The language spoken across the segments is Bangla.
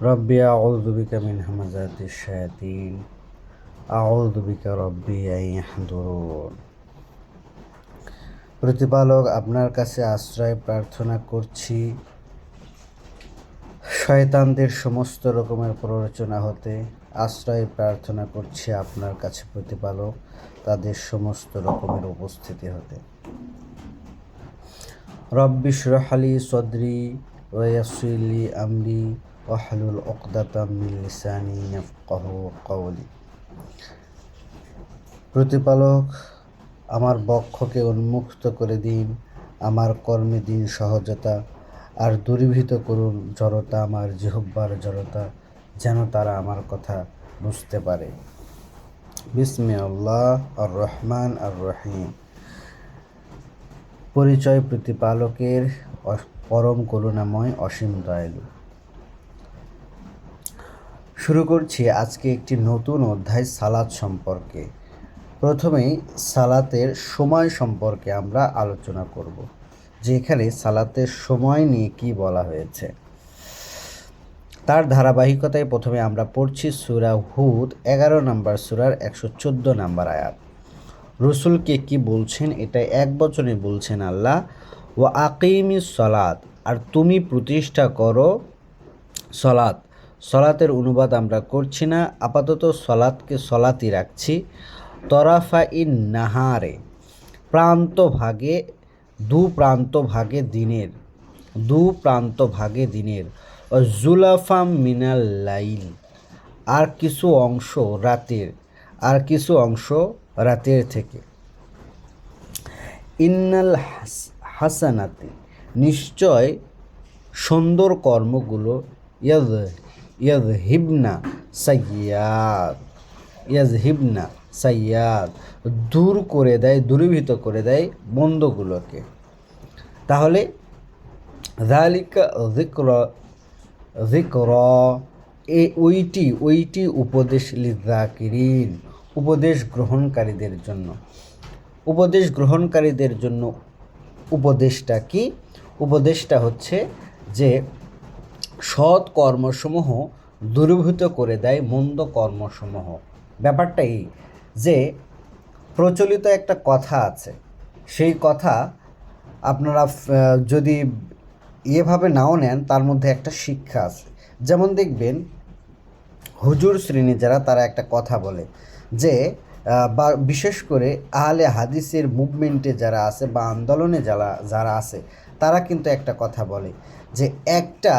রব্বি আউযু বিকা মিন হামাযাতিশ শায়াতিন আউযু বিকা রব্বি আন ইয়াহদুরুন। প্রতিপালক, আপনার কাছে আশ্রয় প্রার্থনা করছি শয়তানদের সমস্ত রকমের প্ররোচনা হতে। আশ্রয় প্রার্থনা করছি আপনার কাছে প্রতিপালক, তাদের সমস্ত রকমের উপস্থিতি হতে। রব্বি ইশরাহ লি সদরি ওয়া ইয়াসসির লি আমরি ওয়াহলুল উকদাতাম মিন লিসানি ইয়াফকাহু কওলি। প্রতিপালক, আমার বক্ষকে উন্মুক্ত করে দিন, আমার কর্মে দিন সহজতা, আর দূরীভূত করুন জড়তা, আমার জিহ্বার জড়তা, যেন তারা আমার কথা বুঝতে পারে। বিসমিল্লাহ আর রহমান আর রহিম। পরিচয় প্রতিপালকের, পরম করুণাময়, অসীম দয়ালু। শুরু করছি আজকে একটি নতুন অধ্যায় সালাত সম্পর্কে। প্রথমেই সালাতের সময় সম্পর্কে আমরা আলোচনা করব, যে এখানে সালাতের সময় নিয়ে কি বলা হয়েছে। তার ধারাবাহিকতায় প্রথমে আমরা পড়ছি সূরা হুদ 11 নম্বর সূরার 114 নম্বর আয়াত। রসুলকে কি বলছেন? এটা এক বচনে বলছেন আল্লাহ, ওয়া আকিমিস সালাত, আর তুমি প্রতিষ্ঠা করো সলাত। সলাতের অনুবাদ আমরা করছি না, আপাতত সলাতকে সলাতই রাখছি। তরাফা ইন নাহারে, প্রান্তভাগে, দু প্রান্তভাগে দিনের, ও জুলাফাম মিনাল লাইল, আর কিছু অংশ রাতের থেকে। ইন্নাল হাসানাতি, নিশ্চয় সুন্দর কর্মগুলো, ইয়াযহিবনা সাইয়্যাত, দূরীভূত করে দেয় মন্দগুলোকে। তাহলে যালিকা যিকরা, ওইটি উপদেশ, লিযাকিরিন, উপদেশ গ্রহণকারীদের জন্য। উপদেশটা কি? উপদেশটা হচ্ছে যে সৎ কর্মসমূহ দূরীভূত করে দেয় মন্দ কর্মসমূহ। ব্যাপারটা এই যে প্রচলিত একটা কথা আছে, সেই কথা আপনারা যদি এভাবে নাও নেন, তার মধ্যে একটা শিক্ষা আছে। যেমন দেখবেন হুজুর শ্রেণী যারা, তারা একটা কথা বলে যে, বা বিশেষ করে আহলে হাদিসের মুভমেন্টে যারা আছে বা আন্দোলনে যারা আছে, তারা কিন্তু একটা কথা বলে যে একটা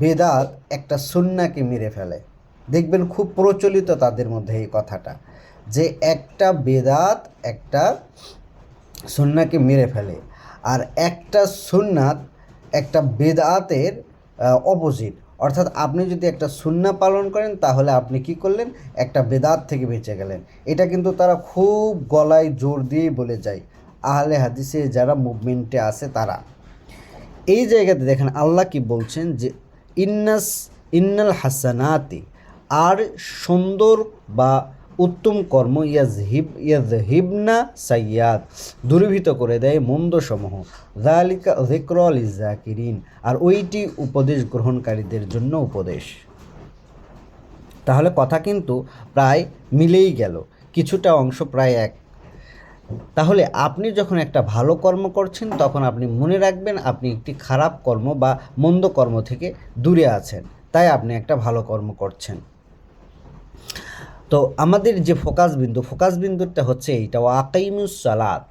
বেদাত একটা সুন্নাহকে মেরে ফেলে। দেখবেন খুব প্রচলিত তাদের মধ্যে এই কথাটা, যে একটা বেদাত একটা সুন্নাহকে মেরে ফেলে, আর একটা সুন্নাত একটা বেদাতের অপোজিট। অর্থাৎ আপনি যদি একটা সুন্নাহ পালন করেন, তাহলে আপনি কি করলেন? একটা বেদাত থেকে বেঁচে গেলেন। এটা কিন্তু তারা খুব গলায় জোর দিয়ে বলে যায়, আহলে হাদিসে যারা মুভমেন্টে আছে তারা। এই জায়গাতে দেখেন আল্লাহ কি বলছেন, যে ইন্নাল হাসানাতি, আর সুন্দর বা উত্তম কর্ম, ইয়াযহিবনা সাইয়্যাত, দূরীভূত করে দেয় মন্দসমূহ। যালিকা যিকরা লিযাকিরিন, আর ওইটি উপদেশ গ্রহণকারীদের জন্য উপদেশ। তাহলে কথা কিন্তু প্রায় মিলেই গেল, কিছুটা অংশ প্রায় এক। তাহলে আপনি যখন একটা ভালো কর্ম করছেন, তখন আপনি মনে রাখবেন আপনি একটি খারাপ কর্ম বা মন্দ কর্ম থেকে দূরে আছেন, তাই আপনি একটা ভালো কর্ম করছেন। তো আমাদের যে ফোকাস বিন্দুটা হচ্ছে এইটা, ওয়াকিমুস সালাত,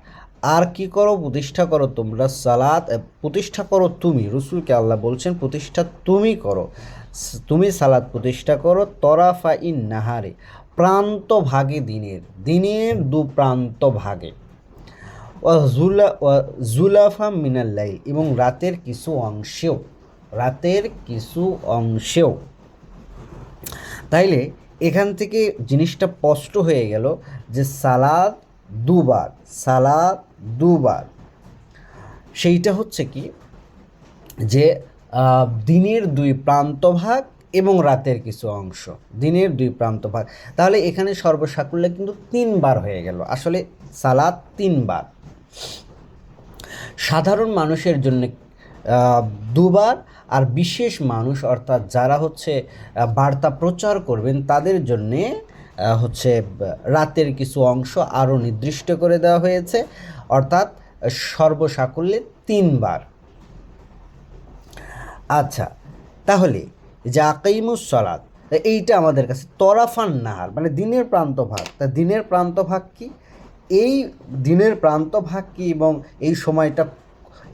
আর কি করো? প্রতিষ্ঠা করো তোমরা সালাত, প্রতিষ্ঠা করো তুমি। রসুলকে আল্লাহ বলছেন প্রতিষ্ঠা তুমি করো, তুমি সালাত প্রতিষ্ঠা করো। তরাফা ইন নাহারে, প্রান্ত ভাগে দিনের দু প্রান্ত ভাগে। জুলাফা মিনাল লাইল, এবং রাতের কিছু অংশেও। তাইলে এখান থেকে জিনিসটা স্পষ্ট হয়ে গেল যে সালাত দুবার, সেইটা হচ্ছে কি, যে দিনের দুই প্রান্তভাগ এবং রাতের কিছু অংশ, দিনের দুই প্রান্তভাগ। তাহলে এখানে সর্বসাকুল্যে কিন্তু 3 বার হয়ে গেল। আসলে সালাত 3 বার, সাধারণ মানুষের জন্য 2 বার, আর বিশেষ মানুষ অর্থাৎ যারা হচ্ছে বার্তা প্রচার করবেন তাদের জন্যে হচ্ছে রাতের কিছু অংশ আরও নির্দিষ্ট করে দেওয়া হয়েছে, অর্থাৎ সর্বসাকুল্যে 3 বার। আচ্ছা, তাহলে যে আকাইমুস সালাত, এইটা আমাদের কাছে তরাফান নাহার মানে দিনের প্রান্তভাগ। তা দিনের প্রান্তভাগ কি, এই দিনের প্রান্তভাগ কি এবং এই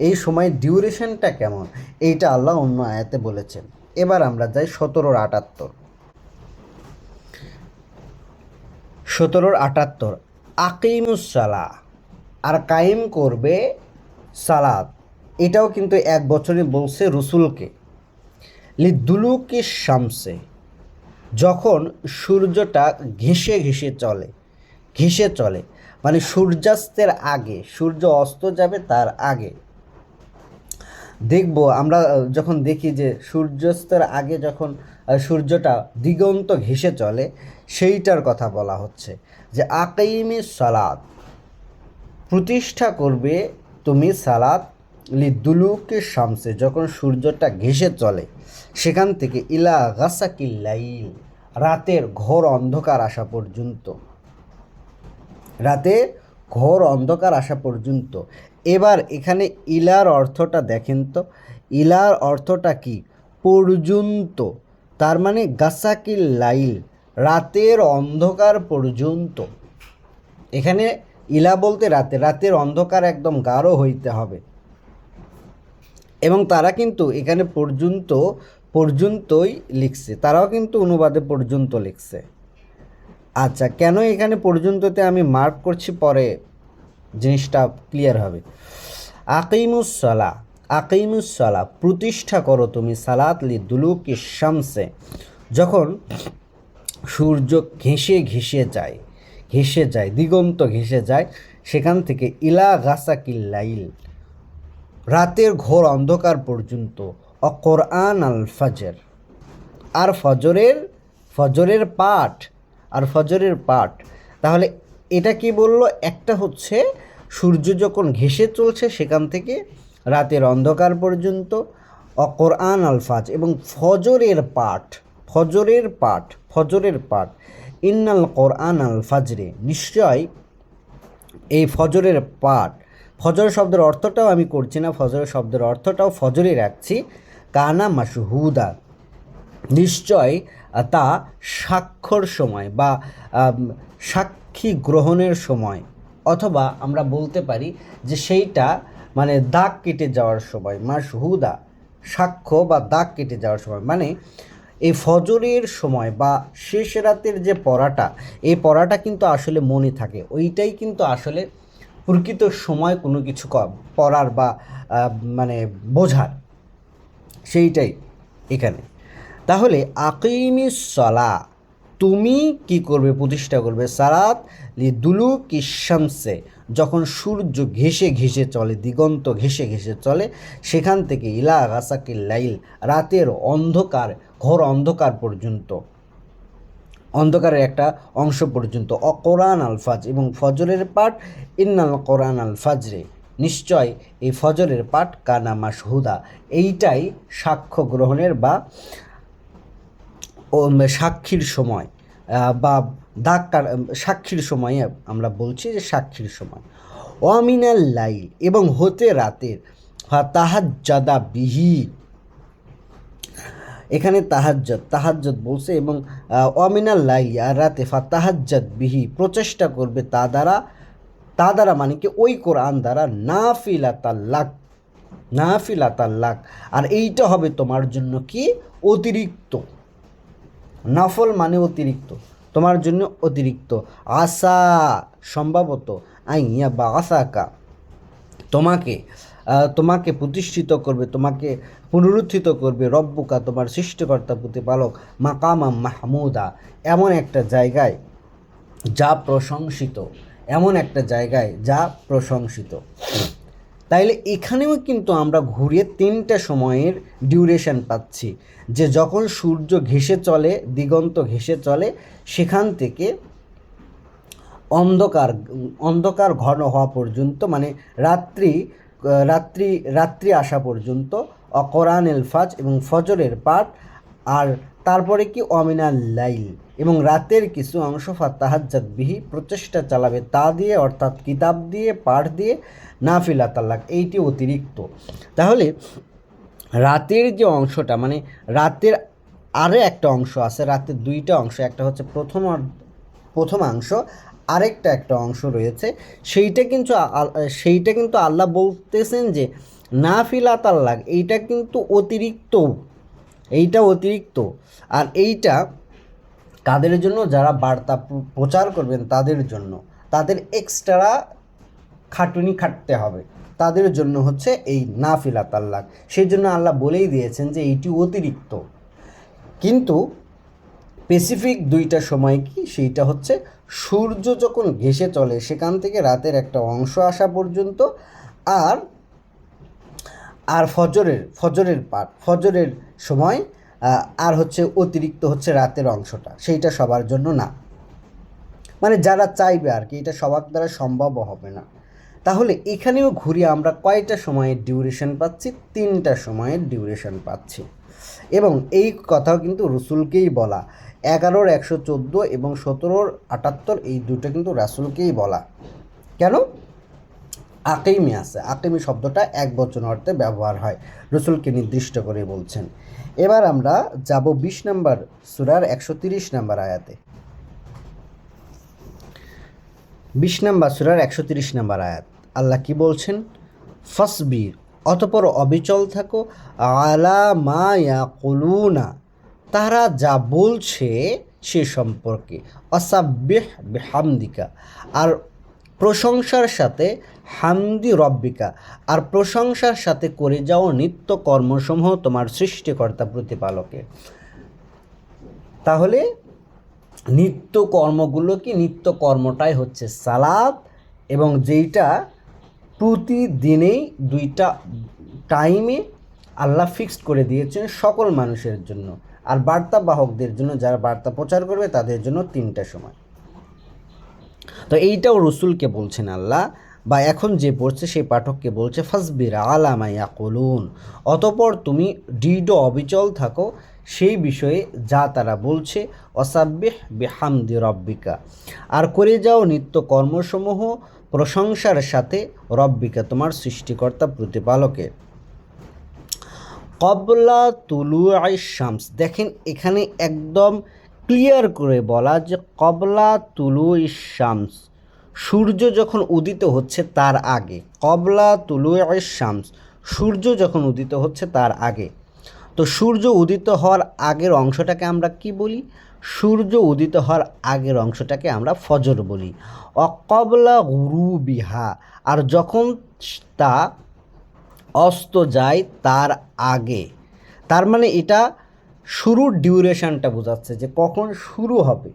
এই সময়ের ডিউরেশনটা কেমন, এইটা আল্লাহ অন্য আয়াতে বলেছেন। এবার আমরা যাই 17-78 আকিমুস সালাহ, আর কায়েম করবে সালাত। এটাও কিন্তু 1 বছরে বলছে রসুলকে। লিদুলুকি শামসে, যখন সূর্যটা ঘেঁষে চলে মানে সূর্যাস্তের আগে, সূর্য অস্ত যাবে তার আগে। দেখব আমরা যখন দেখি যে সূর্যাস্তের আগে যখন সূর্যটা দিগন্ত ঘেঁষে চলে, সেইটার কথা বলা হচ্ছে যে আকাইমিস সালাত, প্রতিষ্ঠা করবে তুমি সালাত লিদুলুকি শামসে, যখন সূর্যটা ঘেঁষে চলে সেখান থেকে ইলা গাসাকিল লাইল, রাতের ঘোর অন্ধকার আসা পর্যন্ত, রাতে ঘোর অন্ধকার আসা পর্যন্ত। এবার এখানে ইলার অর্থটা দেখেন তো, ইলার অর্থটা কি, পর্যন্ত। তার মানে গাসাকিল লাইল, রাতের অন্ধকার পর্যন্ত। এখানে ইলা বলতে রাতের অন্ধকার একদম গাঢ় হইতে হবে। এবং তারা কিন্তু এখানে পর্যন্তই লিখছে, তারাও কিন্তু অনুবাদে পর্যন্ত লিখছে। আচ্ছা, কেন এখানে পর্যন্ততে আমি মার্ক করছি, পরে জিনিসটা ক্লিয়ার হবে। আকিমুস সালাহ, প্রতিষ্ঠা করো তুমি সালাত লিদুলুকি শামসে, যখন সূর্য ঘেঁষে যায় দিগন্ত ঘেঁষে যায়, সেখান থেকে ইলা গাসাকিল লাইল, রাতের ঘোর অন্ধকার পর্যন্ত। অকোরআন আল ফজর, আর ফজরের পাঠ। তাহলে এটা কি বললো, একটা হচ্ছে সূর্য যখন ঘেঁষে চলছে সেখান থেকে রাতের অন্ধকার পর্যন্ত, অকোরআন আল ফাজ, এবং ফজরের পাঠ। ইন্নাল কোরআন আল ফাজরে, নিশ্চয় এই ফজরের পাঠ। ফজর শব্দের অর্থটাও আমি করছি না, ফজরের শব্দের অর্থটাও ফজরই রাখছি। কানা মাশহুদা, নিশ্চয় তা সাক্ষর সময় বা সাক্ষী গ্রহণের সময়, অথবা আমরা বলতে পারি যে সেইটা মানে দাগ কেটে যাওয়ার সময়। মাশহুদা সাক্ষ্য বা দাগ কেটে যাওয়ার সময়, মানে এই ফজরের সময় বা শেষ রাতের যে পড়াটা, এই পড়াটা কিন্তু আসলে মনে থাকে, ওইটাই কিন্তু আসলে প্রকৃত সময় কোনো কিছু পড়ার বা মানে বোঝার, সেইটাই এখানে। তাহলে আকিমিস সালাহ, তুমি কি করবে, প্রতিষ্ঠা করবে সালাত লিদুলুকি শামসে, যখন সূর্য ঘেঁষে চলে, দিগন্ত ঘেঁষে চলে, সেখান থেকে ইলা গাসাকিল লাইল, রাতের অন্ধকার ঘোর অন্ধকার পর্যন্ত, অন্ধকারের একটা অংশ পর্যন্ত। অকোরআন আল ফাজ, এবং ফজরের পাঠ। ইন্নাল কোরআন আল ফাজরে, নিশ্চয় এই ফজরের পাঠ। কানা মাশহুদা, এইটাই সাক্ষ্য গ্রহণের বা সাক্ষীর সময় বা সাক্ষীর সময়ে আমরা বলছি যে সাক্ষীর সময়। অমিনাল লাইল, এবং হতে রাতের, তাহাজ্জাদা বিহি, এখানে তাহাজ্জত বলছে, এবং অমিনাল লাইল, আর রাতে তাহাজ্জাদ বিহি, প্রচেষ্টা করবে তা দ্বারা মানে কি ওই কোরআন দ্বারা, নাফিলাতাল্লাক, আর এইটা হবে তোমার জন্য কি অতিরিক্ত। নফল মানে অতিরিক্ত, তোমার জন্য অতিরিক্ত। আসা, সম্ভবত, আইয়া বা আসাকা, তোমাকে প্রতিষ্ঠিত করবে, তোমাকে পুনরুত্থিত করবে রব্বুকা, তোমার সৃষ্টিকর্তা প্রতিপালক, মাকামা মাহমুদা, এমন একটা জায়গায় যা প্রশংসিত। তাইলে এখানেও কিন্তু আমরা ঘুরিয়ে 3টা সময়ের ডিউরেশন পাচ্ছি, যে যখন সূর্য দিগন্ত ঘেঁষে চলে, সেখান থেকে অন্ধকার ঘন হওয়া পর্যন্ত, মানে রাত্রি আসা পর্যন্ত। অকরানিল ফাজ এবং ফজরের পাঠ, আর তারপরে কি অমিনাল লাইল এবং রাতের কিছু অংশ ফাতাহাজ্জাত বিহি প্রচেষ্টা চালাবে তা দিয়ে, অর্থাৎ কিতাব দিয়ে, পাঠ দিয়ে, নাফিলা তালাক, এইটি অতিরিক্ত। তাহলে রাতের যে অংশটা, মানে রাতের আরও একটা অংশ আছে, রাতের দুইটা অংশ, একটা হচ্ছে প্রথমাংশ, আরেকটা একটা অংশ রয়েছে, সেইটা কিন্তু আল্লাহ বলতেছেন যে নাফিলা তালাক, এইটা কিন্তু অতিরিক্ত, এইটা অতিরিক্ত। আর এইটা কাদের জন্য? যারা বার্তা প্রচার করবেন তাদের জন্য, তাদের এক্সট্রা খাটুনি খাটতে হবে, তাদের জন্য হচ্ছে এই নাফিলা তাল্লাক। সেই জন্য আল্লাহ বলেই দিয়েছেন যে এইটি অতিরিক্ত। কিন্তু স্পেসিফিক দুইটা সময় কি, সেইটা হচ্ছে সূর্য যখন ঘেঁষে চলে সেখান থেকে রাতের একটা অংশ আসা পর্যন্ত, আর ফজরের পাঠ, ফজরের সময়, আর হচ্ছে অতিরিক্ত হচ্ছে রাতের অংশটা, সেইটা সবার জন্য না, মানে যারা চাইবে আর কি, এটা সবার দ্বারা সম্ভবও হবে না। তাহলে এখানেও ঘুরিয়ে আমরা কয়টা সময়ের ডিউরেশন পাচ্ছি? 3টা সময়ের ডিউরেশন পাচ্ছি। এবং এই কথাও কিন্তু রসুলকেই বলা, 11-র 114 এবং 17-র 78, এই দুটো কিন্তু রাসূলকেই বলা। কেন? আকিমি আছে, আকিমি শব্দটা এক বচন অর্থে ব্যবহার হয়, রসুলকে নির্দিষ্ট করে বলছেন। এবার আমরা যাব 20 নম্বর সূরার 130 নম্বর আয়াতে। 20 নম্বর সূরার 130 নম্বর আয়াত, আল্লাহ কি বলছেন? ফাসবির, অতঃপর অবিচল থাকো, আলা মা ইয়াকুলুনা, তারা যা বলছে সে সম্পর্কে, অসাব্বিহ বিহামদিকা, আর প্রশংসার সাথে, হামদি রব্বিকা, আর প্রশংসার সাথে করে যাও নিত্য কর্মসমূহ তোমার সৃষ্টিকর্তা প্রতিপালকের। তাহলে নিত্য কর্মগুলো কি? নিত্য কর্মটাই হচ্ছে সালাত, এবং যেইটা প্রতিদিনেই 2টা টাইমে আল্লাহ ফিক্সড করে দিয়েছেন সকল মানুষের জন্য, আর বার্তাবাহকদের জন্য, যারা বার্তা প্রচার করবে তাদের জন্য 3টা সময়। তো এইটাও রসুলকে বলছেন আল্লাহ, বা এখন যে পড়ছে সেই পাঠককে বলছে ফাসবির আলা মা ইয়াকুলুন, অতঃপর তুমি দৃঢ় অবিচল থাকো সেই বিষয়ে যা তারা বলছে, অসাব্বিহ বিহামদি রব্বিকা, আর করে যাও নিত্য কর্মসমূহ প্রশংসার সাথে, রব্বিকা তোমার সৃষ্টিকর্তা প্রতিপালকের। কবলা তুলুআই শামস, দেখেন এখানে একদম ক্লিয়ার করে বলা যে কবলা তুলুই শামস, সূর্য যখন উদিত হচ্ছে তার আগে, কবলা তুলুই শামস, সূর্য যখন উদিত হচ্ছে তার আগে। তো সূর্য উদিত হওয়ার আগের অংশটাকে আমরা কি বলি? সূর্য উদিত হওয়ার আগের অংশটাকে আমরা ফজর বলি। অকবলা গুরুবিহা, আর যখন তা অস্ত যায় তার আগে, তার মানে এটা শুরুর ডিউরেশনটা বোঝাচ্ছে যে কখন শুরু হবে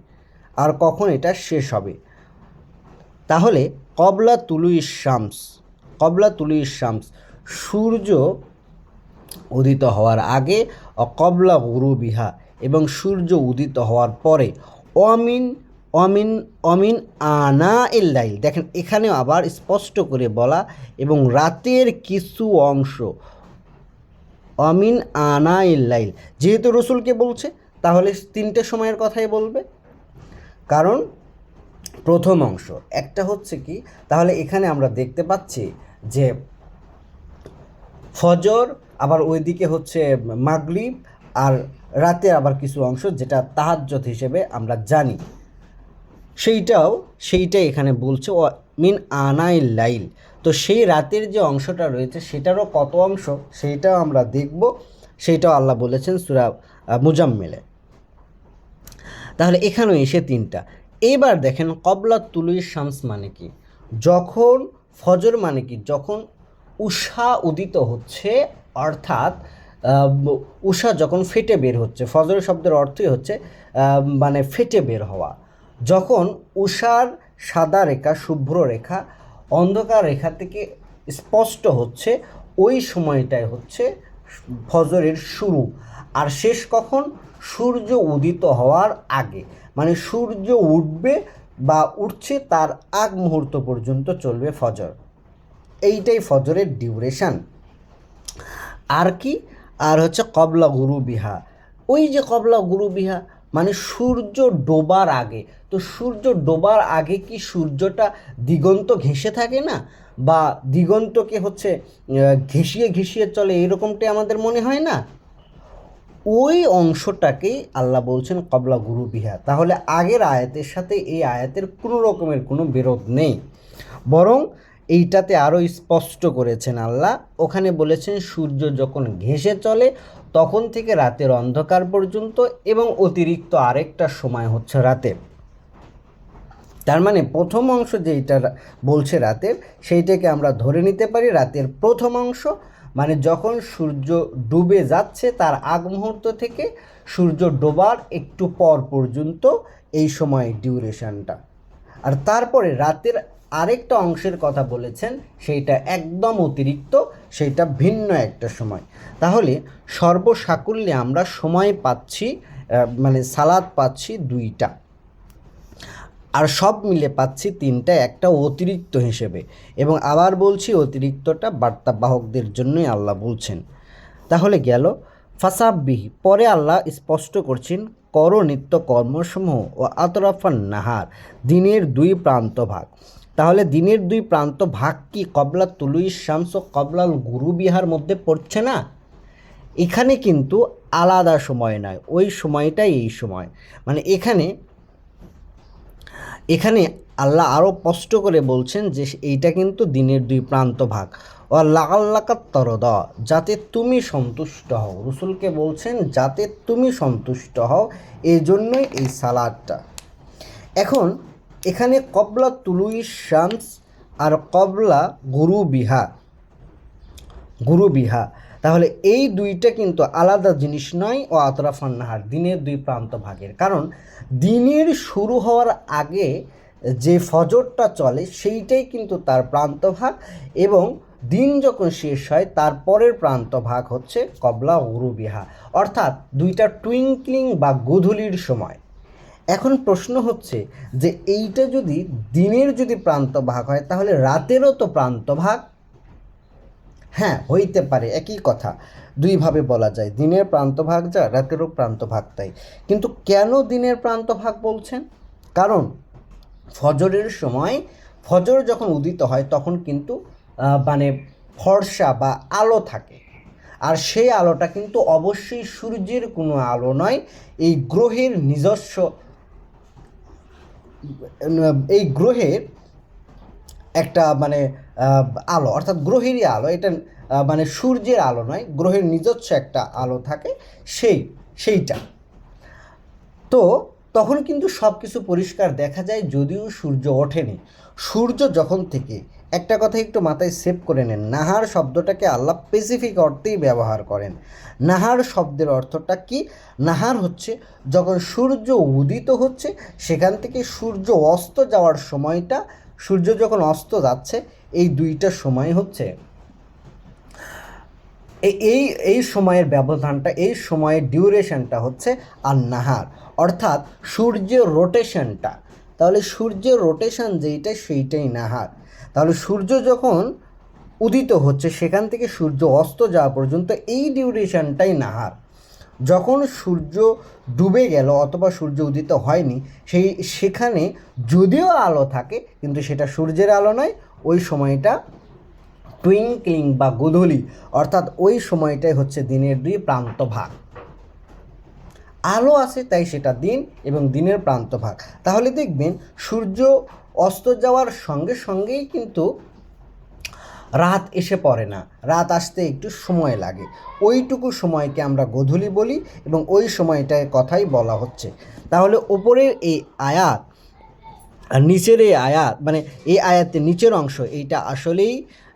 আর কখন এটা শেষ হবে। তাহলে কবলা তুলুই শামস, কবলা তুলুই শামস, সূর্য উদিত হওয়ার আগে, কবলা গুরুবিহা, এবং সূর্য উদিত হওয়ার পরে, অমিন অমিন অমিন আনা ইল্লাইল, দেখেন এখানেও আবার স্পষ্ট করে বলা, এবং রাতের কিছু অংশ, অমিন আনা ইল্লাইল, যেহেতু রসুলকে বলছে তাহলে 3টে সময়ের কথাই বলবে, কারণ প্রথম অংশ একটা হচ্ছে কি, তাহলে এখানে আমরা দেখতে পাচ্ছি যে ফজর, আবার ওইদিকে হচ্ছে মাগরিব, আর রাতে আবার কিছু অংশ যেটা তাহাজ্জুদ হিসেবে আমরা জানি, সেইটাই এখানে বলছে ও মিন আনাইল লাইল। তো সেই রাতের যে অংশটা রয়েছে সেটারও কত অংশ সেইটাও আমরা দেখব, সেইটাও আল্লাহ বলেছেন সূরা মুজাম্মিলে। তাহলে এখানেও এসে 3টা। এবার দেখেন কবলা তুলুই শামস মানে কি, যখন ফজর মানে কি, যখন উষা উদিত হচ্ছে, অর্থাৎ উষা যখন ফেটে বের হচ্ছে, ফজর শব্দের অর্থই হচ্ছে মানে ফেটে বের হওয়া, যখন উষার সাদা রেখা, শুভ্র রেখা অন্ধকার রেখা থেকে স্পষ্ট হচ্ছে, ওই সময়টাই হচ্ছে ফজরের শুরু। আর শেষ কখন? সূর্য উদিত হওয়ার আগে, মানে সূর্য উঠবে বা উঠছে তার আগ মুহূর্ত পর্যন্ত চলবে ফজর, এইটাই ফজরের ডিউরেশন। আর কি, আর হচ্ছে কবলা গুরু বিহা, ওই যে কবলা গুরু বিহা মানে সূর্য ডোবার আগে। তো সূর্য ডোবার আগে কি সূর্যটা দিগন্ত ঘেঁষে থাকে না, বা দিগন্তকে হচ্ছে ঘেঁষিয়ে ঘেঁষিয়ে চলে, এরকমটাই আমাদের মনে হয় না? ওই অংশটাকেই আল্লাহ বলছেন কবলা গুরু বিহা। তাহলে আগের আয়াতের সাথে এই আয়াতের কোনো রকমের কোনো বিরোধ নেই, বরং এইটাতে আরও স্পষ্ট করেছেন আল্লাহ। ওখানে বলেছেন সূর্য যখন ঘেঁষে চলে তখন থেকে রাতের অন্ধকার পর্যন্ত, এবং অতিরিক্ত আরেকটা সময় হচ্ছে রাতের। তার মানে প্রথম অংশ যেইটা বলছে রাতের, সেইটাকে আমরা ধরে নিতে পারি রাতের প্রথম অংশ, মানে যখন সূর্য ডুবে যাচ্ছে তার আগ মুহূর্ত থেকে সূর্য ডোবার একটু পর পর্যন্ত এই সময়ের ডিউরেশনটা। আর তারপরে রাতের আরেকটা অংশের কথা বলেছেন, সেইটা একদম অতিরিক্ত, সেইটা ভিন্ন একটা সময়। তাহলে সর্বসাকুল্যে আমরা সময় পাচ্ছি, মানে সালাত পাচ্ছি দুইটা, আর সব মিলে পাচ্ছি তিনটা, একটা অতিরিক্ত হিসেবে। এবং আবার বলছি অতিরিক্তটা বার্তাবাহকদের জন্যই আল্লাহ বলছেন। তাহলে গেল ফাসাব্বিহি, পরে আল্লাহ স্পষ্ট করছেন কর নিত্য কর্মসমূহ ও আতরাফান নাহার, দিনের দুই প্রান্ত ভাগ। তাহলে দিনের দুই প্রান্ত ভাগ কি কবলা তুলুই শামস ও কবলাল গুরু বিহার মধ্যে পড়ছে না? এখানে কিন্তু আলাদা সময় নয়, ওই সময়টাই এই সময়। মানে এখানে আল্লাহ আরও স্পষ্ট করে বলছেন যে এইটা কিন্তু দিনের দুই প্রান্ত ভাগ। ও লাগাল্লাকাত তরদ, যাতে তুমি সন্তুষ্ট হও। রসুলকে বলছেন যাতে তুমি সন্তুষ্ট হও, এই জন্যই এই সালাদটা। এখন এখানে কবলা তুলুই শামস আর কবলা গুরু বিহা, তাহলে এই দুইটা কিন্তু আলাদা জিনিস নয়। ও আতরাফান নাহার, দিনের দুই প্রান্ত ভাগের। কারণ দিনের শুরু হওয়ার আগে যে ফজরটা চলে সেইটাই কিন্তু তার প্রান্ত ভাগ, এবং দিন যখন শেষ হয় তারপরের প্রান্ত ভাগ হচ্ছে কবলা গুরু বিহা, অর্থাৎ দুইটা টুইঙ্কলিং বা গোধূলির সময়। এখন প্রশ্ন হচ্ছে যে এইটা যদি দিনের যদি প্রান্ত ভাগ হয় তাহলে রাতেরও তো প্রান্ত ভাগ। হ্যাঁ, হইতে পারে, একই কথা, দুইভাবে বলা যায়, দিনের প্রান্তভাগ যা রাতেরও প্রান্তভাগ তাই। কিন্তু কেন দিনের প্রান্তভাগ বলছেন? কারণ ফজরের সময়, ফজর যখন উদিত হয় তখন কিন্তু মানে ফর্সা বা আলো থাকে, আর সেই আলোটা কিন্তু অবশ্যই সূর্যের কোনো আলো নয়, এই গ্রহের নিজস্ব, এই গ্রহের একটা মানে আলো, অর্থাৎ গ্রহেরই আলো, এটা মানে সূর্যের আলো নয়, গ্রহের নিজস্ব একটা আলো থাকে, সেইটা। তো তখন কিন্তু সব কিছু পরিষ্কার দেখা যায়, যদিও সূর্য ওঠেনি। সূর্য যখন থেকে, একটা কথা একটু মাথায় সেভ করে নেন, নাহার শব্দটাকে আল্লাহ স্পেসিফিক অর্থেই ব্যবহার করেন। নাহার শব্দের অর্থটা কি? নাহার হচ্ছে যখন সূর্য উদিত হচ্ছে সেখান থেকে সূর্য অস্ত যাওয়ার সময়টা, সূর্য যখন অস্ত যাচ্ছে, এই দুইটা সময় হচ্ছে এই এই সময়ের ব্যবধানটা, এই সময়ের ডিউরেশনটা হচ্ছে আর নাহার, অর্থাৎ সূর্যের রোটেশনটা। তাহলে সূর্যের রোটেশন যেইটা সেইটাই নাহার। তাহলে সূর্য যখন উদিত হচ্ছে সেখান থেকে সূর্য অস্ত যাওয়া পর্যন্ত এই ডিউরেশনটাই নাহার। যখন সূর্য ডুবে গেল অথবা সূর্য উদিত হয়নি, সেখানে যদিও আলো থাকে কিন্তু সেটা সূর্যের আলো নয়, ওই সময়টা টুইঙ্কলিং বা গোধূলি, অর্থাৎ ওই সময়টাই হচ্ছে দিনের দুই প্রান্ত ভাগ। আলো আছে তাই সেটা দিন এবং দিনের প্রান্ত ভাগ। তাহলে দেখবেন সূর্য অস্ত যাওয়ার সঙ্গে সঙ্গেই কিন্তু রাত এসে পড়ে না, রাত আসতে একটু সময় লাগে, ওইটুকু সময়কে আমরা গোধূলি বলি, এবং ওই সময়টার কথাই বলা হচ্ছে। তাহলে ওপরের এই আয়াত আর নিচের এই আয়াত, মানে এই আয়াতের নিচের অংশ, এইটা আসলেই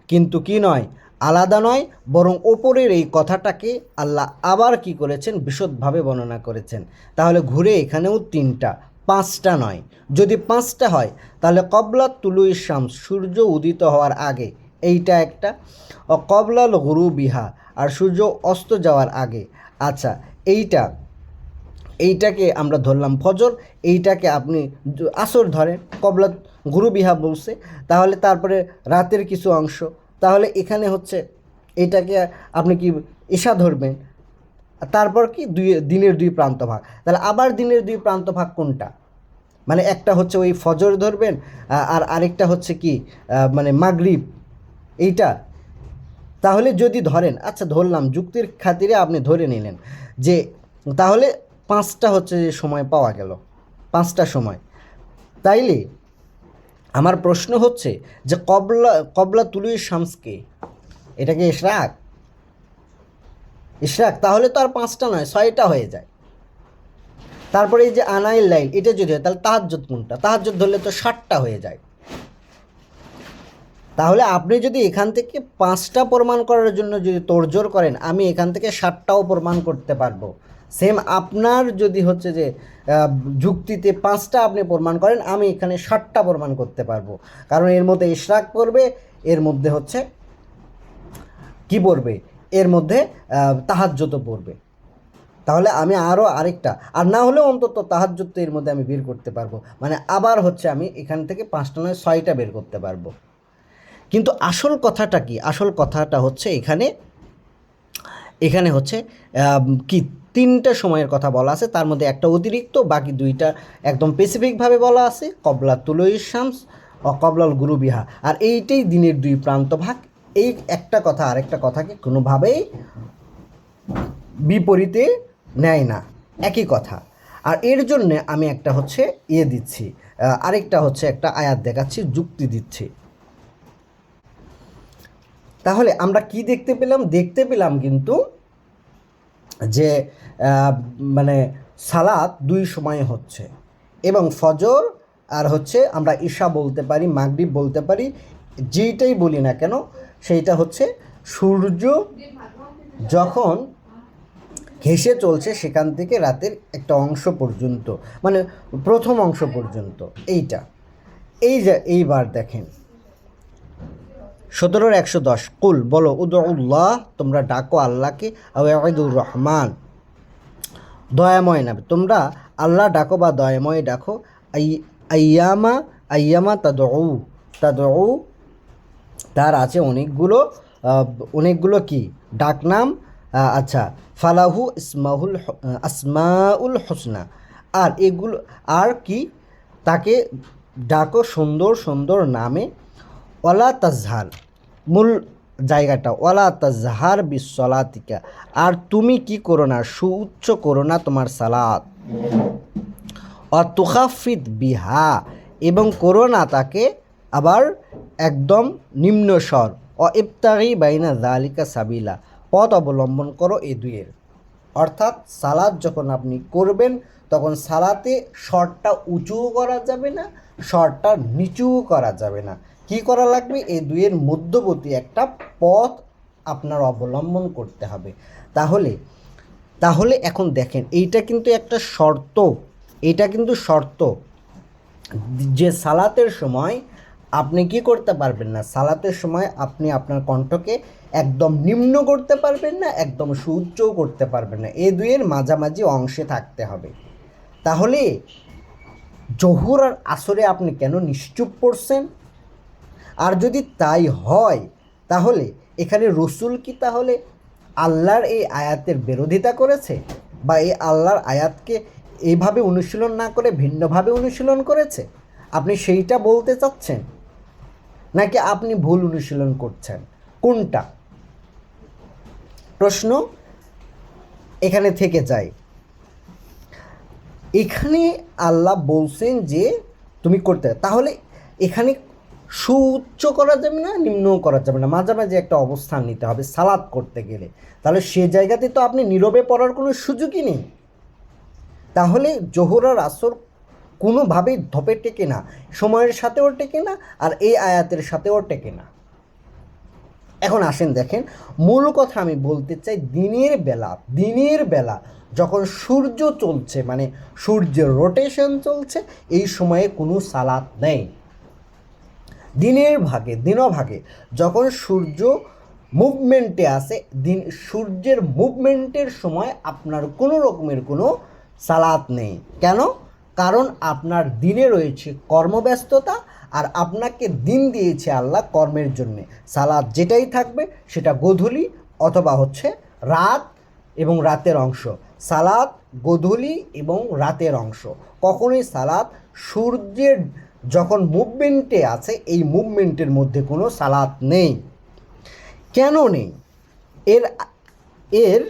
কিন্তু কি নয়, আলাদা নয়, বরং ওপরের এই কথাটাকে আল্লাহ আবার কি করেছেন, বিশদভাবে বর্ণনা করেছেন। তাহলে ঘুরে এখানেও তিনটা, পাঁচটা নয়। যদি পাঁচটা হয় তাহলে কবলা তুলুই শামস, সূর্য উদিত হওয়ার আগে, এইটা একটা, কবলাল গুরু বিহা, আর সূর্য অস্ত যাওয়ার আগে। আচ্ছা, এইটাকে আমরা ধরলাম ফজর, এইটাকে আপনি আসর ধরেন, কবলা গুরু বিহা বলছে, তাহলে তারপরে রাতের কিছু অংশ, তাহলে এখানে হচ্ছে এইটাকে আপনি কি ঈশা ধরবেন, তারপর কি দিনের দুই প্রান্ত ভাগ, তাহলে আবার দিনের দুই প্রান্ত ভাগ কোনটা? মানে একটা হচ্ছে ওই ফজর ধরবেন, আর আরেকটা হচ্ছে কি মানে মাগরিব, এইটা। তাহলে যদি ধরেন, আচ্ছা ধরলাম, যুক্তির খাতিরে আপনি ধরে নিলেন যে তাহলে 5টা হচ্ছে যে সময় পাওয়া গেল, 5টা সময়। তাইলে আমার প্রশ্ন হচ্ছে যে কবলা তুলুই শামসকে, এটা কি ইশরাক? ইশরাক, তাহলে তো আর 5টা নয়, 6টা হয়ে যায়। তারপরে এই যে আনাইল লাইল, এটা যদি হয় তাহলে তাহাজ্জুদ কোনটা? তাহাজ্জুদ ধরলে তো 7টা হয়ে যায়। তাহলে আপনি যদি এখান থেকে 5টা প্রমাণ করার জন্য যদি তোড়জোড় করেন, আমি এখান থেকে 7টাও প্রমাণ করতে পারবো। সেম আপনার যদি হচ্ছে যে যুক্তিতে 5টা আপনি প্রমাণ করেন, আমি এখানে 7টা প্রমাণ করতে পারবো। কারণ এর মধ্যে ইশরাক পড়বে, এর মধ্যে হচ্ছে কি পড়বে, এর মধ্যে তাহাজ্জুদও পড়বে। তাহলে আমি আরও আরেকটা, আর না হলেও অন্তত তাহাজ্জুদ তো এর মধ্যে আমি বের করতে পারবো, মানে আবার হচ্ছে আমি এখান থেকে 5টা নয় 6টা বের করতে পারবো। কিন্তু আসল কথাটা কি? আসল কথাটা হচ্ছে এখানে হচ্ছে কি 3টা সময়ের কথা বলা আছে, তার মধ্যে একটা অতিরিক্ত, বাকি 2টা একদম স্পেসিফিকভাবে বলা আছে, কবলা তুলুই শামস ও কবলাল গুরুবিহা। আর এইটাই দিনের 2 প্রান্ত ভাগ। এই একটা কথা আরেকটা কথাকে কোনোভাবেই বিপরীতে নেয় না, একই কথা। আর এর জন্যে আমি একটা হচ্ছে দিচ্ছি, আরেকটা হচ্ছে একটা আয়াত দেখাচ্ছি, যুক্তি দিচ্ছি। তাহলে আমরা কি দেখতে পেলাম কিন্তু যে মানে সালাত 2 সময়ে হচ্ছে, এবং ফজর আর হচ্ছে আমরা ঈশা বলতে পারি, মাগরিব বলতে পারি, যেইটাই বলি না কেন, সেইটা হচ্ছে সূর্য যখন ঘেঁষে চলছে সেখান থেকে রাতের একটা অংশ পর্যন্ত, মানে প্রথম অংশ পর্যন্ত, এইটা। এইবার দেখেন 17-110, কুল বলো, উদউল্লাহ, তোমরা ডাকো আল্লাহকে, আউদুর রহমান, দয়াময় নামে, তোমরা আল্লাহ ডাকো বা দয়াময় ডাকো, আইয়ামা তাদউ, তার আছে অনেকগুলো কি ডাকনাম। আচ্ছা, ফালাহু আসমাউল হোসনা, আর এগুলো আর কি, তাকে ডাকো সুন্দর সুন্দর নামে। ওয়ালা তাজহার, মূল জায়গাটা, ওয়ালা তাজহার বিসলাতিকা, আর তুমি কি করো না, সুউচ্চ করো না তোমার সালাত। অতুখাফিদ বিহা, এবং করো না তাকে আবার একদম নিম্ন স্বর। ইবতাগি বাইনা যালিকা সাবিলা, পথ অবলম্বন করো এই দুইয়ের। অর্থাৎ সালাত যখন আপনি করবেন তখন সালাতে স্বরটা উঁচুও করা যাবে না, স্বরটা নিচুও করা যাবে না। কি করা লাগবে? এই দুইয়ের মধ্যবর্তী একটা পথ আপনার অবলম্বন করতে হবে। তাহলে এখন দেখেন, এইটা কিন্তু একটা শর্ত, এটা কিন্তু শর্ত যে সালাতের সময় আপনি কি করতে পারবেন না, সালাতের সময় আপনি আপনার কণ্ঠকে একদম নিম্ন করতে পারবেন না, একদম সুউচ্চও করতে পারবেন না, এই দুইয়ের মাঝামাঝি অংশে থাকতে হবে। তাহলে জোহর আর আসরে আপনি কেন নিশ্চুপ পড়ছেন? আর যদি তাই হয় তাহলে এখানে রসুল কি তাহলে আল্লাহর এই আয়াতের বিরোধিতা করেছে, বা এই আল্লাহর আয়াতকে এইভাবে অনুশীলন না করে ভিন্নভাবে অনুশীলন করেছে? আপনি সেইটা বলতে চাচ্ছেন, নাকি আপনি ভুল অনুশীলন করছেন? কোনটা? প্রশ্ন এখানে থেকে যায়। এখানে আল্লাহ বলছেন যে তুমি করতে, তাহলে এখানে সুউচ্চ করা যাবে না, নিম্নও করা যাবে না, মাঝামাঝি একটা অবস্থান নিতে হবে সালাত করতে গেলে। তাহলে সে জায়গাতে তো আপনি নীরবে পড়ার কোনো সুযোগই নেই। তাহলে জোহর আর আসর কোনোভাবেই ধপে টেকে না, সময়ের সাথেও টেকে না, আর এই আয়াতের সাথেও টেকে না। এখন আসেন দেখেন, মূল কথা আমি বলতে চাই, দিনের বেলা যখন সূর্য চলছে, মানে সূর্যের রোটেশন চলছে, এই সময়ে কোনো সালাত নেই। দিনভাগে যখন সূর্য মুভমেন্টে আসে, সূর্যের মুভমেন্টের সময় আপনার কোনো রকমের কোনো সালাত নেই। কেন? কারণ আপনার দিনে রয়েছে কর্মব্যস্ততা, আর আপনাকে দিন দিয়েছে আল্লাহ কর্মের জন্যে। সালাত যেটাই থাকবে সেটা গোধূলি অথবা হচ্ছে রাত এবং রাতের অংশ, সালাত গোধূলি এবং রাতের অংশ। কখনোই সালাত সূর্যের যখন মুভমেন্টে আছে এই মুভমেন্টের মধ্যে কোনো সালাত নেই। কেন নেই? এর এর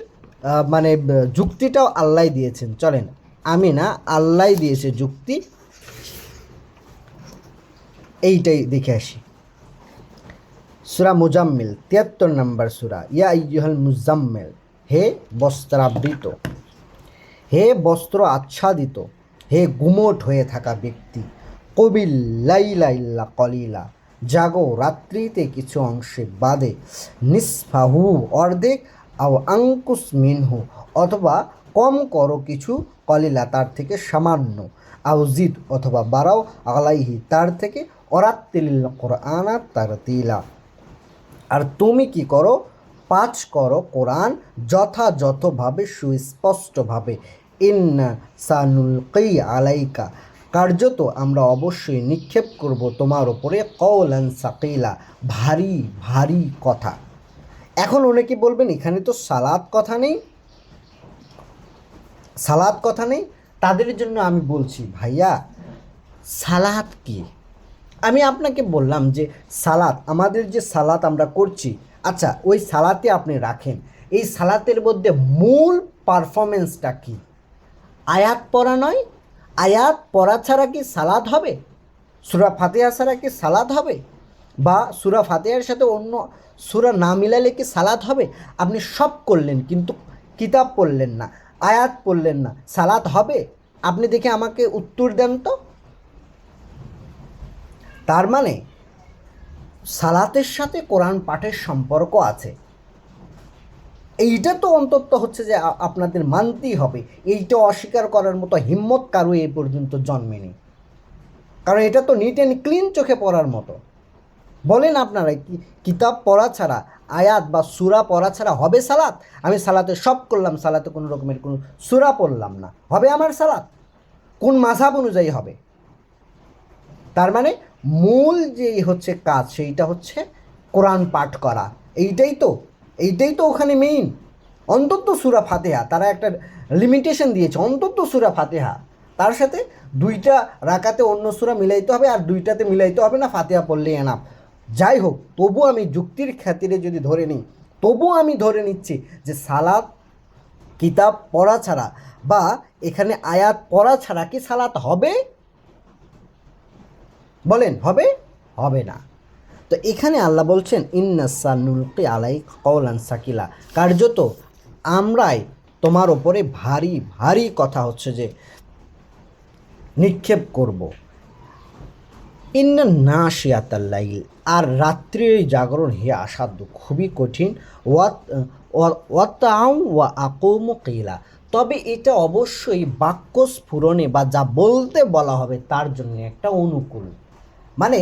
মানে যুক্তিটাও আল্লাহ দিয়েছেন। চলেন, আমি না, আল্লাহ দিয়েছে যুক্তি, এইটাই দেখে আসি। সূরা মুজাম্মিল ৭৩ নম্বর সূরা। ইয়া আইয়ুহাল মুজাম্মিল, হে বস্ত্রাবৃত, হে বস্ত্র আচ্ছাদিত, হে গুমোট হয়ে থাকা ব্যক্তি, কবিল লাইলা ইল্লা কলিলা, জাগো রাত্রিতে কিছু অংশে বাদে, নিসফাহু অর্ধেক, আও আঙ্কুস মিনহু অথবা কম করো কিছু, কলিলা তার থেকে সামান্য, আও জিদ অথবা বাড়াও, আলাইহি তার থেকে, অরাত্তিলিল কোরআনা তারতিলা আর তুমি কি করো? পাঠ করো কোরআন যথাযথভাবে, সুস্পষ্টভাবে। ইন্না সানুলকি আলাইকা, কার্যত আমরা অবশ্যই নিক্ষেপ করব তোমার ওপরে, কওলান সাকিলা, ভারী ভারী কথা। এখন অনেকে বলবেন এখানে তো সালাত কথা নেই, সালাত কথা নেই। তাদের জন্য আমি বলছি, ভাইয়া সালাত কি? আমি আপনাকে বললাম যে সালাত, আমাদের যে সালাত আমরা করছি, আচ্ছা ওই সালাতে আপনি রাখেন, এই সালাতের মধ্যে মূল পারফরমেন্সটা কি? আয়াত পড়া নয়? আয়াত পড়া ছাড়া কি সালাত হবে? সূরা ফাতিহা ছাড়া কি সালাত হবে? বা সূরা ফাতিহার সাথে অন্য সূরা না মিলালে কি সালাত হবে? আপনি সব করলেন কিন্তু কিতাব পড়লেন না, আয়াত পড়লেন না, সালাত হবে? আপনি দেখে আমাকে উত্তর দেন তো। তার মানে সালাতের সাথে কোরআন পাঠের সম্পর্ক আছে। এইটা তো অন্তত হচ্ছে যে আপনাদের মানতেই হবে। এইটা অস্বীকার করার মতো হিম্মত কারো এই পর্যন্ত জন্মেনি, কারণ এটা তো নিট অ্যান্ড ক্লিন চোখে পড়ার মতো। বলেন আপনারা, কিতাব পড়া ছাড়া, আয়াত বা সূরা পড়া ছাড়া হবে সালাত? আমি সালাতে সব করলাম, সালাতে কোনো রকমের কোনো সূরা পড়লাম না, হবে আমার সালাত? কোন মাযহাব অনুযায়ী হবে? তার মানে মূল যেই হচ্ছে কাজ, সেইটা হচ্ছে কোরআন পাঠ করা। এইটাই তো ওখানে মেইন। অন্তত সূরা ফাতিহা, তারা একটা লিমিটেশন দিয়েছে, অন্তত সূরা ফাতিহা, তার সাথে 2টা রাকাতে অন্য সূরা মিলাইতে হবে, আর 2টাতে মিলাইতে হবে না, ফাতিহা পড়লেই এনাফ। যাই হোক, তবু আমি যুক্তির খাতিরে যদি ধরে নিই, তবু আমি ধরে নিচ্ছি যে সালাত কিতাব পড়া ছাড়া বা এখানে আয়াত পড়া ছাড়া কি সালাত হবে? বলেন হবে? হবে না। তো এখানে আল্লাহ বলছেন ইন্না সানুলকি আলাইক কওলান সাকিলা, কার্যত আমরাই তোমার ওপরে ভারী ভারী কথা হচ্ছে যে নিক্ষেপ করব। ইন্না নাশিয়াতাল লাইল, আর রাত্রির জাগরণ হে আসাধ্য, খুবই কঠিন। ওয়াতাউ ওয়া আকুমু কিলা, তবে এটা অবশ্যই বাক্য স্ফুরণে বা যা বলতে বলা হবে তার জন্য একটা অনুকূল। মানে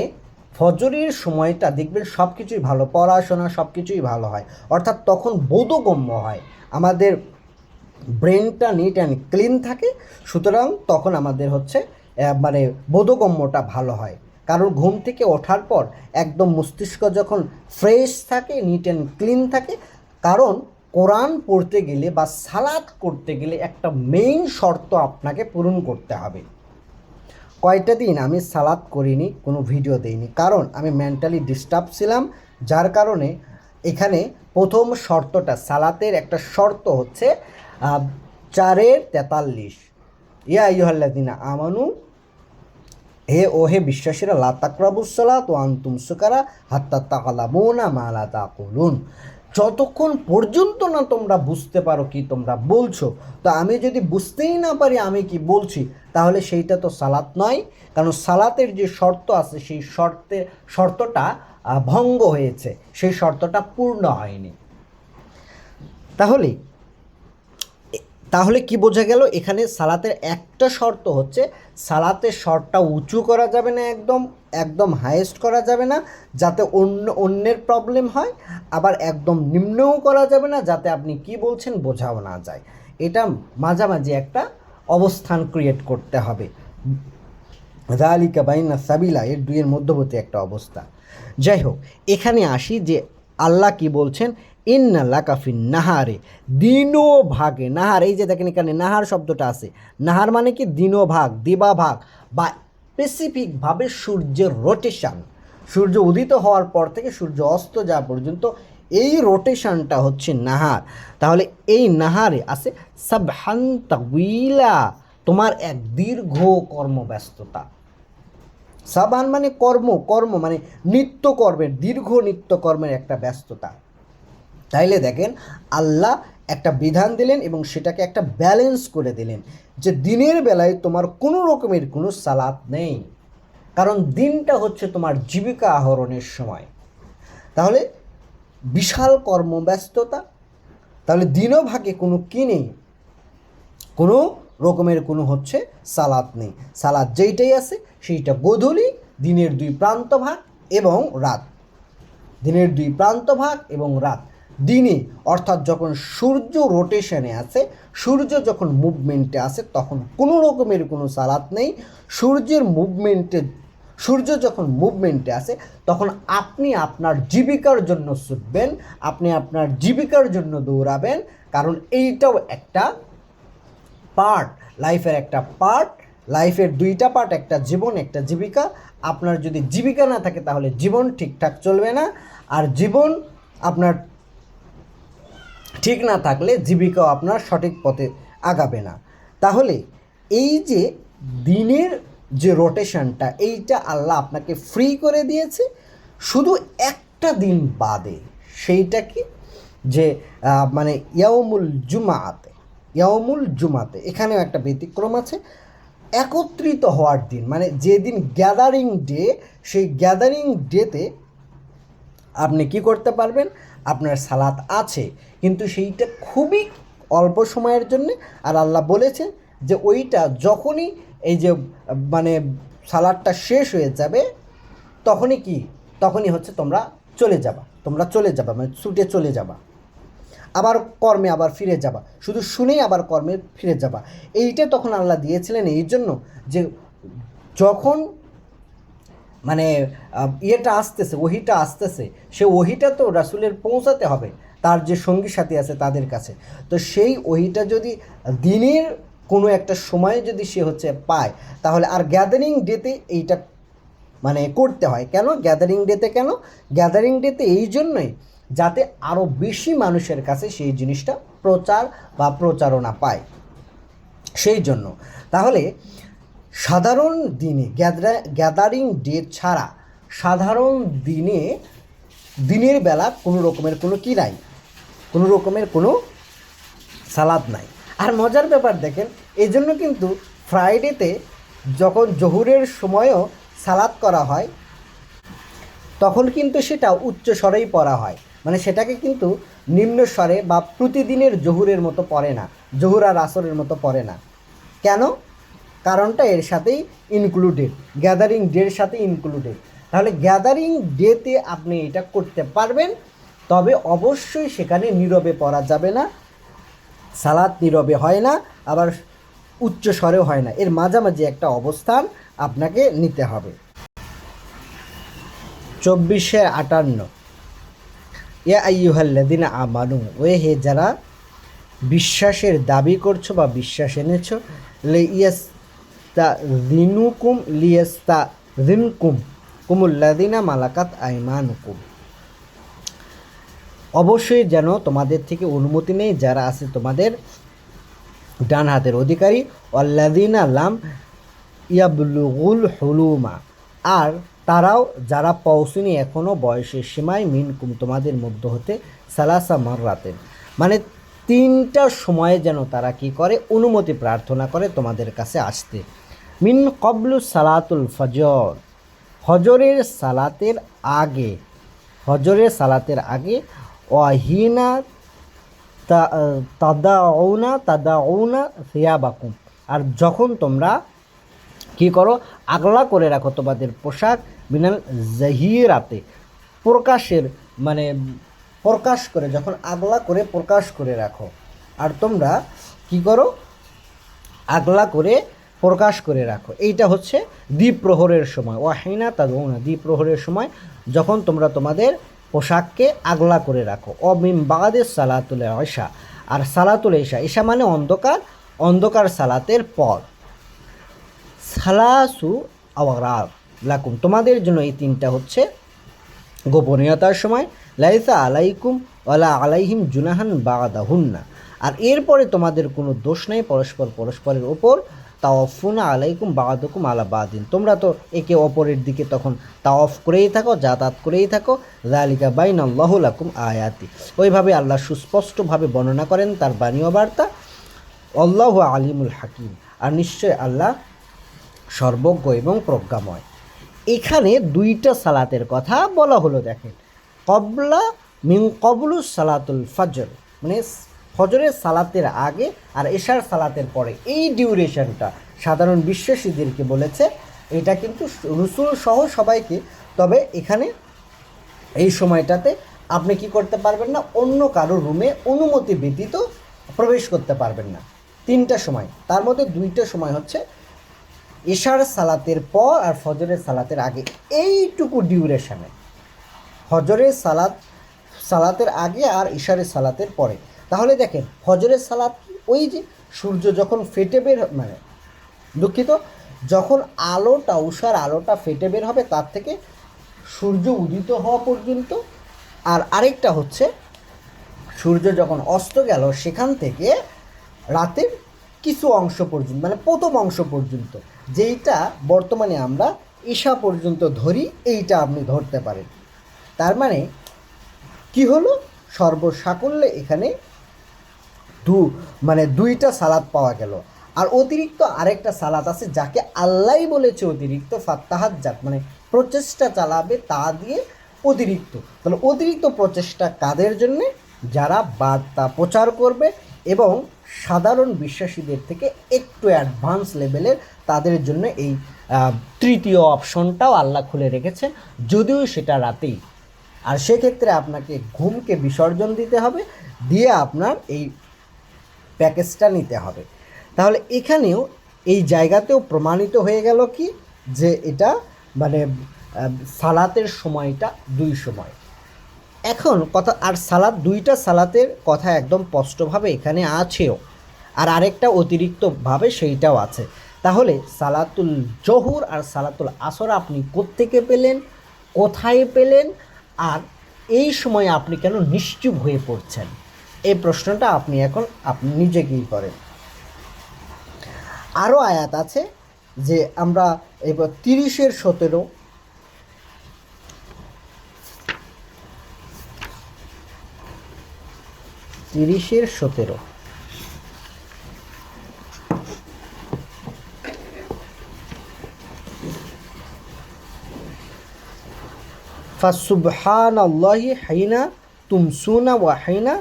ফজরের সময়টা দেখবেন সব কিছুই ভালো, পড়াশোনা সব কিছুই ভালো হয়, অর্থাৎ তখন বোধগম্য হয়, আমাদের ব্রেনটা নিট অ্যান্ড ক্লিন থাকে, সুতরাং তখন আমাদের হচ্ছে মানে বোধগম্যটা ভালো হয়। কারণ ঘুম থেকে ওঠার পর একদম মস্তিষ্ক যখন ফ্রেশ থাকে, নিট অ্যান্ড ক্লিন থাকে। কারণ কোরআন পড়তে গেলে বা সালাত করতে গেলে একটা মেইন শর্ত আপনাকে পূরণ করতে হবে। কয়টা দিন আমি সালাত করিনি, কোনো ভিডিও দেইনি, কারণ আমি মেন্টালি ডিস্টার্ব ছিলাম, যার কারণে এখানে প্রথম শর্তটা, সালাতের একটা শর্ত হচ্ছে 4:43, ইয়া আইয়ুহাল্লাযিনা আমানু, হে বিশ্বাসীরা, লা তাকরাবুস সালাত ওয়া আনতুম সুকারা হাত্তা তা'লামুনা মা লা তাকুলুন, যতক্ষণ পর্যন্ত না তোমরা বুঝতে পারো কি তোমরা বলছো। তো আমি যদি বুঝতেই না পারি আমি কি বলছি, তাহলে সেইটা তো সালাত নয়, কারণ সালাতের যে শর্ত আছে সেই শর্তটা ভঙ্গ হয়েছে, সেই শর্তটা পূর্ণ হয়নি। তাহলে কি বোঝা গেল? এখানে সালাতের একটা শর্ত হচ্ছে, সালাতের স্বরটা উঁচু করা যাবে না, একদম হাইয়েস্ট করা যাবে না যাতে অন্যের প্রবলেম হয়, আবার একদম নিম্নও করা যাবে না যাতে আপনি কি বলছেন বোঝাও না যায়। এটা মাঝামাঝি একটা অবস্থান ক্রিয়েট করতে হবে। যালিকা বাইনা সাবিলা, এর মধ্যবর্তী একটা অবস্থা। যাই হোক, এখানে আসি যে আল্লাহ কি বলছেন, ইন্না লাকাফিন নাহারে, দিনও ভাগে, নাহার, এই যে দেখেন এখানে নাহার শব্দটা আছে, নাহার মানে কি দিনও ভাগ, দিবা ভাগ, বা স্পেসিফিকভাবে সূর্যের রোটেশন, সূর্য উদিত হওয়ার পর থেকে সূর্য অস্ত যাওয়া পর্যন্ত এই রোটেশনটা হচ্ছে নাহার। তাহলে এই নাহারে আছে সাবহান তাউইলা, তোমার এক দীর্ঘ কর্মব্যস্ততা। সাবান মানে কর্ম, কর্ম মানে নিত্যকর্মের, দীর্ঘ নিত্যকর্মের একটা ব্যস্ততা। তাইলে দেখেন আল্লাহ একটা বিধান দিলেন এবং সেটাকে একটা ব্যালেন্স করে দিলেন যে দিনের বেলায় তোমার কোনো রকমের কোনো সালাত নেই, কারণ দিনটা হচ্ছে তোমার জীবিকা আহরণের সময়। তাহলে বিশাল কর্মব্যস্ততা, তাহলে দিনও ভাগে কোনো কি নেই, কোনো রকমের কোনো হচ্ছে সালাত নেই। সালাত যেইটাই আছে সেইটা গোধূলি, দিনের দুই প্রান্ত ভাগ এবং রাত, দিনের দুই প্রান্ত ভাগ এবং রাত। দিনে অর্থাৎ যখন সূর্য রোটেশনে আছে, সূর্য যখন মুভমেন্টে আছে তখন কোনো রকমের কোনো সালাত নেই। সূর্য যখন মুভমেন্টে আসে তখন আপনি আপনার জীবিকার জন্য ছুটবেন, আপনি আপনার জীবিকার জন্য দৌড়াবেন, কারণ এইটাও একটা পার্ট, লাইফের একটা পার্ট। লাইফের দুইটা পার্ট, একটা জীবন একটা জীবিকা। আপনার যদি জীবিকা না থাকে তাহলে জীবন ঠিকঠাক চলবে না, আর জীবন আপনার ঠিক না থাকলে জীবিকাও আপনার সঠিক পথে আগাবে না। তাহলে এই যে দিনের যে রোটেশনটা, এইটা আল্লাহ আপনাকে ফ্রি করে দিয়েছে শুধু একটা দিন বাদে। সেইটা কি, যে মানে ইয়াউমুল জুমাতে এখানেও একটা ব্যতিক্রম আছে। একত্রিত হওয়ার দিন, মানে যেদিন গ্যাদারিং ডে, সেই গ্যাদারিং ডেতে আপনি কি করতে পারবেন, আপনার সালাত আছে, কিন্তু সেইটা খুবই অল্প সময়ের জন্যে। আর আল্লাহ বলেছেন যে ওইটা যখনই এই যে মানে সালাদটা শেষ হয়ে যাবে তখনই কি, তখনই হচ্ছে তোমরা চলে যাবা মানে ছুটে চলে যাবা, আবার কর্মে আবার ফিরে যাবা, শুধু শুনেই আবার কর্মে ফিরে যাবা। এইটা তখন আল্লাহ দিয়েছিলেন এই জন্য যে যখন মানে ইয়েটা আসতেছে, ওহিটা আসতেছে, সে ওহিটা তো রাসূলের পৌঁছাতে হবে তার যে সঙ্গী সাথী আছে তাদের কাছে। তো সেই ওহিটা যদি দিনের কোনো একটা সময়ে যদি সে হচ্ছে পায়, তাহলে আর গ্যাদারিং ডেতে এইটা মানে করতে হয় কেন, গ্যাদারিং ডেতে এই জন্যই যাতে আরও বেশি মানুষের কাছে সেই জিনিসটা প্রচার বা প্রচারণা পায়, সেই জন্য। তাহলে সাধারণ দিনে গ্যাদারিং ডে ছাড়া সাধারণ দিনের বেলা কোনো রকমের কোনো কি নাই, কোনো রকমের কোনো সালাদ নাই। আর মজার ব্যাপার দেখেন, এই জন্য কিন্তু ফ্রাইডেতে যখন জোহরের সময়ও সালাদ করা হয় তখন কিন্তু সেটা উচ্চ স্বরেই পড়া হয়, মানে সেটাকে কিন্তু নিম্ন স্বরে বা প্রতিদিনের জোহরের মতো পড়ে না, জোহর আর আসরের মতো পড়ে না। কেন? কারণটা এর সাথেই ইনক্লুডেড, গ্যাদারিং ডের সাথে ইনক্লুডেড। তাহলে গ্যাদারিং ডেতে আপনি এটা করতে পারবেন, তবে অবশ্যই সেখানে নীরবে পড়া যাবে না, সালাত নীরবে হয় না, আবার উচ্চ স্বরেও হয় না, এর মাঝামাঝি একটা অবস্থান আপনাকে নিতে হবে। 24-58 ইয়া আইয়ুহাল্লাযিনা আমানু, ওয়ে হে যারা বিশ্বাসের দাবি করছো বা বিশ্বাস এনেছো, লিয়াস্তাযিনুকুম কুমুল্লাযিনা মালাকাত আইমানুকুম, অবশ্যই যেন তোমাদের থেকে অনুমতি নেই যারা আছে তোমাদের ডান হাতের অধিকারী, ওয়াল্লাযিনা লাম ইয়াবলুগুল হুলুমা, আর তারাও যারা পৌঁছুনি এখনও বয়সের সীমায়, মিনকুম তোমাদের মধ্য হতে, সালাসা মাররাতেন মানে 3টা সময়ে যেন তারা কি করে, অনুমতি প্রার্থনা করে তোমাদের কাছে আসতে। মিন কবলু সালাতুল ফজর, ফজরের সালাতের আগে, ওয়াহিনা তাদাউনা সিয়াবাকুম, আর যখন তোমরা কি করো, আগলা করে রাখো তোমাদের পোশাক, মিনাল জাহিরাতে, প্রকাশের মানে প্রকাশ করে, যখন আগলা করে প্রকাশ করে রাখো, আর তোমরা কি করো, আগলা করে প্রকাশ করে রাখো। এইটা হচ্ছে দ্বীপ্রহরের সময়, ওয়াহিনা তাদউনা, দ্বীপ্রহরের সময় যখন তোমরা তোমাদের পোশাককে আগলা করে রাখো। অমিম বাগাদের সালাতুল ঈশা, আর সালাতুল ঈশা, ঈশা মানে অন্ধকার, অন্ধকার সালাতের পর। সালাসু আওরাক লাকুম, তোমাদের জন্য এই তিনটা হচ্ছে গোপনীয়তার সময়। লাইসা আলাইকুম ওয়ালা আলাইহিম জুনাহান বাগাদাহুন্না, আর এরপরে তোমাদের কোনো দোষ নেই পরস্পরের ওপর। তাওয়াফুনা আলাইকুম বাগাদুকুম আলা বাদিন, তোমরা তো একে অপরের দিকে তখন তাওয়াফ করেই থাকো, যাতায়াত করেই থাকো। যালিকা বাইনাল্লাহু লাকুম আয়াতি, ওইভাবে আল্লাহ সুস্পষ্টভাবে বর্ণনা করেন তার বাণী ও বার্তা। আল্লাহু আলিমুল হাকিম, আর নিশ্চয় আল্লাহ সর্বজ্ঞ এবং প্রজ্ঞাময়। এখানে দুইটা সালাতের কথা বলা হলো। দেখেন, কবলা মিন কবলু সালাতুল ফজর, মানে ফজরের সালাতের আগে আর এশার সালাতের পরে, এই ডিউরেশনটা সাধারণ বিশ্বাসীদেরকে বলেছে। এটা কিন্তু রসুল সহ সবাইকে। তবে এখানে এই সময়টাতে আপনি কি করতে পারবেন না, অন্য কারো রুমে অনুমতি ব্যতীত প্রবেশ করতে পারবেন না। তিনটা সময়, তার মধ্যে দুইটা সময় হচ্ছে এশার সালাতের পর আর ফজরের সালাতের আগে, এইটুকু ডিউরেশনে। ফজরের সালাতের আগে আর ইশারের সালাতের পরে। তাহলে দেখেন, ফজরের সালাত ওই যে সূর্য যখন ফেটে বের, মানে দুঃখিত, যখন আলোটা, উষার আলোটা ফেটে বের হবে তার থেকে সূর্য উদিত হওয়া পর্যন্ত। আর আরেকটা হচ্ছে সূর্য যখন অস্ত গেল সেখান থেকে রাতের কিছু অংশ পর্যন্ত, মানে প্রথম অংশ পর্যন্ত, যেইটা বর্তমানে আমরা ঈশা পর্যন্ত ধরি, এইটা আপনি ধরতে পারেন। তার মানে কি হলো, সর্বসাকল্যে এখানে দুইটা সালাত পাওয়া গেল। আর অতিরিক্ত আরেকটা সালাত আছে যাকে আল্লাহ বলেছে অতিরিক্ত, ফাত্তাহাজ্জাত, মানে প্রচেষ্টা চালাবে তা দিয়ে অতিরিক্ত। তাহলে অতিরিক্ত প্রচেষ্টা কাদের জন্যে? যারা বার্তা প্রচার করবে এবং সাধারণ বিশ্বাসীদের থেকে একটু অ্যাডভান্স লেভেলের, তাদের জন্য এই তৃতীয় অপশনটাও আল্লাহ খুলে রেখেছেন, যদিও সেটা রাতেই। আর সেক্ষেত্রে আপনাকে ঘুমকে বিসর্জন দিতে হবে, দিয়ে আপনার এই প্যাকেজটা নিতে হবে। তাহলে এখানেও এই জায়গাতেও প্রমাণিত হয়ে গেল কি, যে এটা মানে সালাতের সময়টা দুই সময়। এখন কথা, আর সালাত, দুইটা সালাতের কথা একদম স্পষ্টভাবে এখানে আছেও, আর আরেকটা অতিরিক্তভাবে সেইটাও আছে। তাহলে সালাতুল জোহর আর সালাতুল আসর আপনি কোত্থেকে পেলেন, কোথায় পেলেন, আর এই সময় আপনি কেন নিশ্চুপ হয়ে পড়ছেন? এই প্রশ্নটা আপনি নিজেকেই করেন। আরও আয়াত আছে, যে আমরা এবার 30-17 30-17 ফাসুবহানাল্লাহি হাইনা তুমসুনা ওয়া হাইনা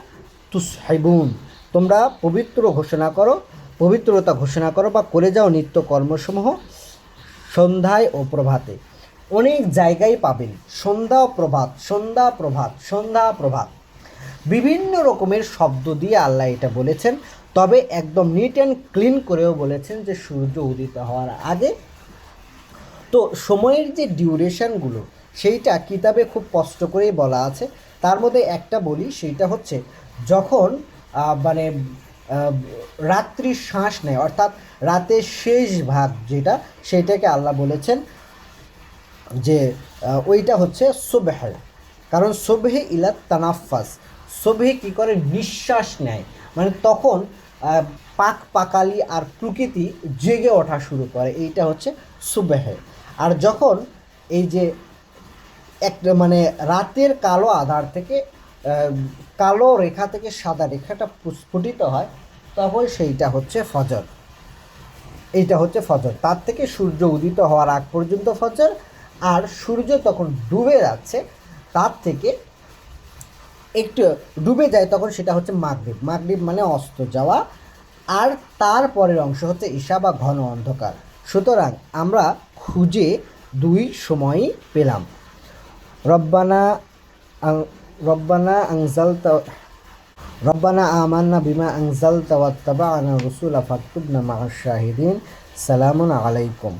তুসহিবুন, তোমরা পবিত্রতা ঘোষণা করো বা করে যাও নিত্য কর্মসমূহ সন্ধ্যায় ও প্রভাতে। অনেক জায়গায় পাবেন সন্ধ্যা প্রভাত, সন্ধ্যা প্রভাত, সন্ধ্যা প্রভাত, বিভিন্ন রকমের শব্দ দিয়ে আল্লাহ এটা বলেছেন। তবে একদম নিট অ্যান্ড ক্লিন করেও বলেছেন যে সূর্য উদিত হওয়ার আগে। তো সময়ের যে ডিউরেশনগুলো, সেইটা কিতাবে খুব স্পষ্ট করেই বলা আছে। তার মধ্যে একটা বলি, সেইটা হচ্ছে যখন মানে রাত্রি শ্বাস নেয়, অর্থাৎ রাতের শেষ ভাগ যেটা, সেইটাকে আল্লাহ বলেছেন যে ওইটা হচ্ছে সুবহে। কারণ সুবহে ইলা তানাফাস, সুবহে কী করে, নিঃশ্বাস নেয়, মানে তখন পাকালি আর প্রকৃতি জেগে ওঠা শুরু করে, এইটা হচ্ছে সুবহে। আর যখন এই যে একটা মানে রাতের কালো আধার থেকে, কালো রেখা থেকে সাদা রেখাটা স্ফুটিত হয়, তখন সেইটা হচ্ছে ফজর। এইটা হচ্ছে ফজর, তার থেকে সূর্য উদিত হওয়ার আগ পর্যন্ত ফজর। আর সূর্য তখন ডুবে যাচ্ছে, তার থেকে একটু ডুবে যায় তখন সেটা হচ্ছে মাগরিব। মাগরিব মানে অস্ত যাওয়া। আর তারপরের অংশ হচ্ছে ঈশা বা ঘন অন্ধকার। সুতরাং আমরা খুঁজে দুই সময়ই পেলাম। রব্বানা আমান্না বিমা আনজালতা ওয়াত্তাবা'না রাসূলা ফাকতুবনা মা'আশ শাহিদিন। সালামুন আলাইকুম।